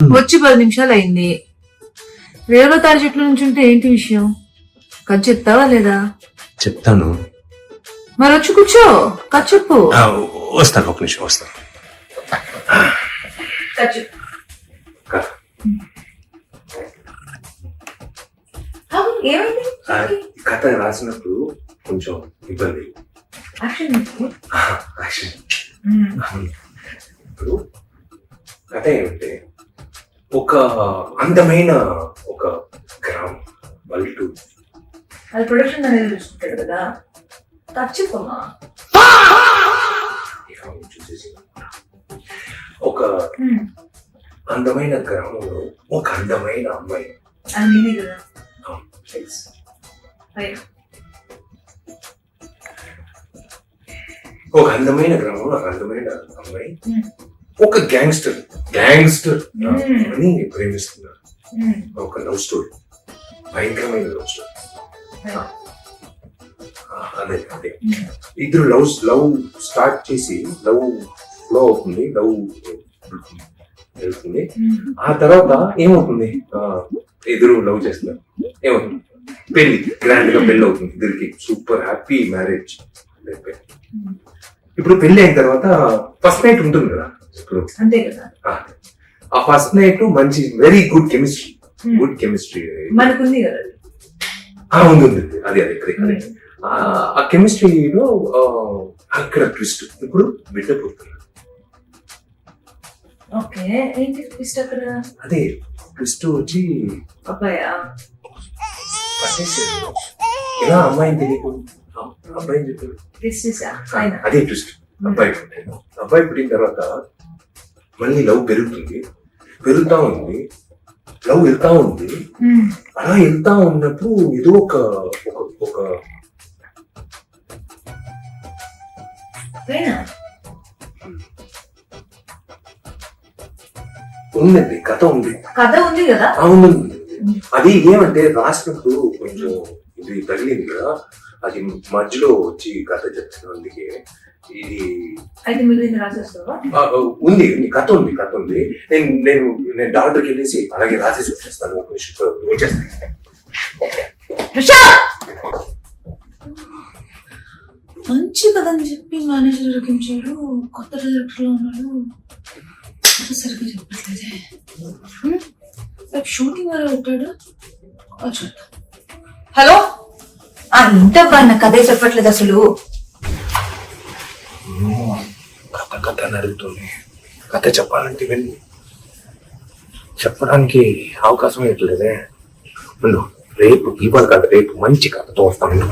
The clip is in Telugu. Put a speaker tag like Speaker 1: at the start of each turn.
Speaker 1: వచ్చి 10 నిమిషాలు అయింది. రేవులో తాడి చెట్లు నుంచి ఉంటే ఏంటి విషయం? కథ చెప్తావా లేదా?
Speaker 2: చెప్తాను.
Speaker 1: మరి వచ్చి కూర్చో, కథ చెప్పు.
Speaker 2: వస్తాను, ఒక నిమిషం వస్తాను.
Speaker 1: ఏమైంది?
Speaker 2: కథ రాసినప్పుడు కొంచెం ఇబ్బంది. యాక్షన్. ఇప్పుడు కథ ఏమంటే, ఒక అందమైన ఒక గ్రామం పల్లెటూరు.
Speaker 1: అది ప్రొడక్షన్ అనేది చూసుకుంటాడు కదా, కథ చెప్పమ్మా.
Speaker 2: చూసేసి ఒక అందమైన గ్రామంలో ఒక అందమైన అమ్మాయి.
Speaker 1: అది నేనే కదా.
Speaker 2: ఒక అందమైన గ్రామంలో ఒక అందమైన అమ్మాయి ఒక గ్యాంగ్స్టర్ అని ప్రేమిస్తున్నారు. ఒక లవ్ స్టోరీ, భయంకరమైన లవ్ స్టోరీ. అదే అదే ఇద్దరు లవ్ స్టార్ట్ చేసి లవ్ ఫ్లో అవుతుంది, లవ్ వెళ్తుంది. ఆ తర్వాత ఏమవుతుంది, ఇద్దరు లవ్ చేస్తున్నారు, ఏమవుతుంది, పెళ్లి, గ్రాండ్ గా పెళ్లి అవుతుంది ఇద్దరికి. Super happy marriage. ఇప్పుడు పెళ్లి అయిన తర్వాత ఫస్ట్ నైట్ ఉంటుంది కదా. ఇప్పుడు
Speaker 1: అంతే కదా,
Speaker 2: ఆ ఫస్ట్ నైట్ మంచి వెరీ గుడ్ కెమిస్ట్రీ
Speaker 1: మనకుంది కదా.
Speaker 2: ఉంది అదే అదే ఆ కెమిస్ట్రీలో అక్కడ ట్విస్ట్. ఇప్పుడు బిడ్డ పుడుతున్నారు.
Speaker 1: ఓకే, ఏంటి ట్విస్ట్ అక్కడ?
Speaker 2: అదే ట్విస్ట్ వచ్చి
Speaker 1: అబ్బాయా
Speaker 2: ఎలా అమ్మాయిని తెలియదు, అబ్బాయిని చెప్పాడు. అదే ట్విస్ట్. అబ్బాయి పుట్టిన తర్వాత మళ్ళీ లవ్ పెరుగుతా ఉంది, లవ్ వెళ్తా ఉంది. అలా వెళ్తా ఉన్నప్పుడు ఏదో ఒక ఉందండి, కథ ఉంది
Speaker 1: కదా.
Speaker 2: ఉంది. అది ఏమంటే రాసినప్పుడు కొంచెం ఇది తగిలింది కదా, అది మధ్యలో వచ్చి కథ చెప్తున్నందుకే ఇది ఉంది. కథ ఉంది. నేను డాక్టర్కి వెళ్ళేసి అలాగే రాసేసి వచ్చేస్తాను.
Speaker 1: మంచి కథని చెప్పి మేనేజర్ రకించాడు, కొత్త డైరెక్టర్ లో ఉన్నాడు, సరిగ్గా చెప్పట్లేదే. షూటింగ్ వల్ల ఉంటాడు. హలో, ఇంటబ్బా, నా కథే చెప్పట్లేదు అసలు.
Speaker 2: కథ అడుగుతుంది. కథ చెప్పాలంటే వెళ్ళి చెప్పడానికి అవకాశం ఇవ్వట్లేదే. రేపు ఇవాళ కథ, రేపు మంచి కథతో వస్తాను.